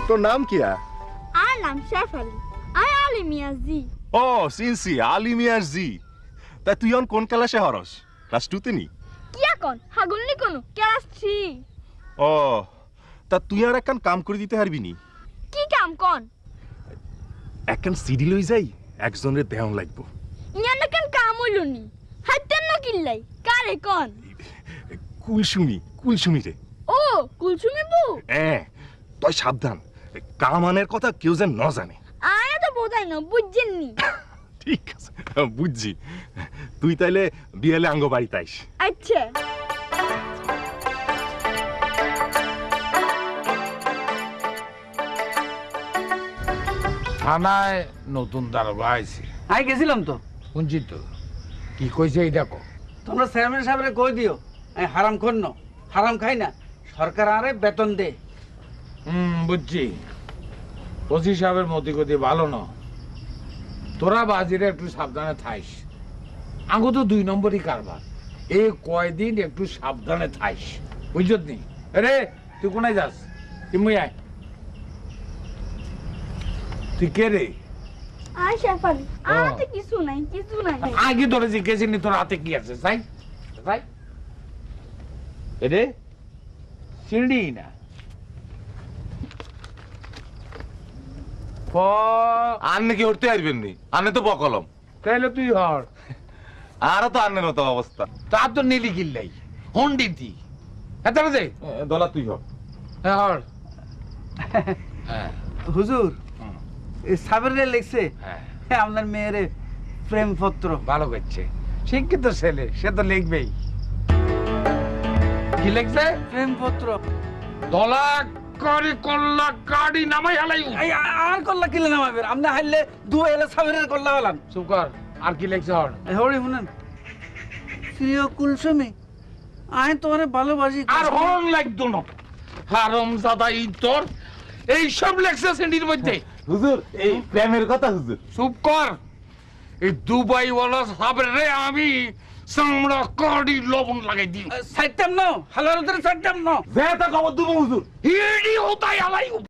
তোর নাম কি? আর নাম শেফালি। আর আলী মিয়াজি। ও সিনসি আলী মিয়াজি। তা তুই এখন কোন ক্লাসে হরস? ক্লাস 2 তে নি? কি এখন হাগুলনি কোন ক্লাস 3। ও তা তুই আর একখান কাম করে দিতে পারবি নি? কি কাম কোন? একখান সিডি লই যাই, একজনের দেহন লাগবো। ইয়ান কেন কাম হইলনি? হাইতেন না কিল্লাই কারে কোন? কুলসুমি রে। ও কুলসুমি বউ। তুই সাবধান, কামানের কথা কেউ যেন না জানে। আয় তো বোঝাই না, বুঝছেননি? ঠিক আছে, বুঝছি। তুই তাইলে বিয়েলে আঙ্গ বাড়িতে আইস। আচ্ছা। থানায় নতুন দারোগা আইছে। আই গেছিলাম তো। শুনছি তো, কি কইছে এই দেখো। তোমরা চেয়ারম্যান সাহেবরে কই দিও আমি হারাম খোর ন, হারাম খাই না, সরকার আরে বেতন দে। বুঝছি, ওসি সাহেবের মতি গতি ভালো ন। তোরা বাজিরে একটু সাবধানে থাইস। আঙ্গু তো 2 নম্বরই কারবার। এই কয়দিন একটু সাবধানে থাইস, বুঝছত নি? রে তুই কোনায় যাস? তুই আয়। তুই কে রে? আয় শেফালি, আতে কিছু নাই, কিছু নাই। আগে তোরা জিজ্ঞেস নি তোর হাতে কি আছে? যাই যাই রে, চিনি না। আন্নে কি উঠতে পারবেন নি? আন্নে তো বকলম। তাহলে তুই হর। আর তো আন্নের মতো অবস্থা। তা তো নীলি কিল্লাই হন্ডিতি। এত দে দলা তুই হ। হ্যাঁ হর। হুজুর এই সাবেরে লিখছে হ্যাঁ, আপনার মেয়ের প্রেমপত্র। ভালো করছে, শিক্ষিত ছেলে, সে তো লিখবেই। কি লিখছে? প্রেমপত্র। দলা করি কল্লা গাড়ি নামাই হালাই। এই আর কল্লা কিলে নামাবে? আপনি হাইলে দু এলে সাবেরের কল্লা হলাম। চুপ কর। আর কি লিখছে হর? হরি শুনেন, প্রিয় কুলসুমি, আমি তোমার ভালোবাসি। আর হরন লাগতো না। হারম জাদাই তোর এই সব লেখছে সেন্ডির মধ্যে। হুজুর এই প্রেমের কথা হুজুর। চুপ কর। এই দুবাই ওয়ালা সাবের রে আমি চামড়া কাড়ি লবণ লাগাই দিই। সাইটাম না, হালার উত্তরে সাইটাম না। যে তা খবর দেবো হুজুর। হিড়ি হতাই আলাই।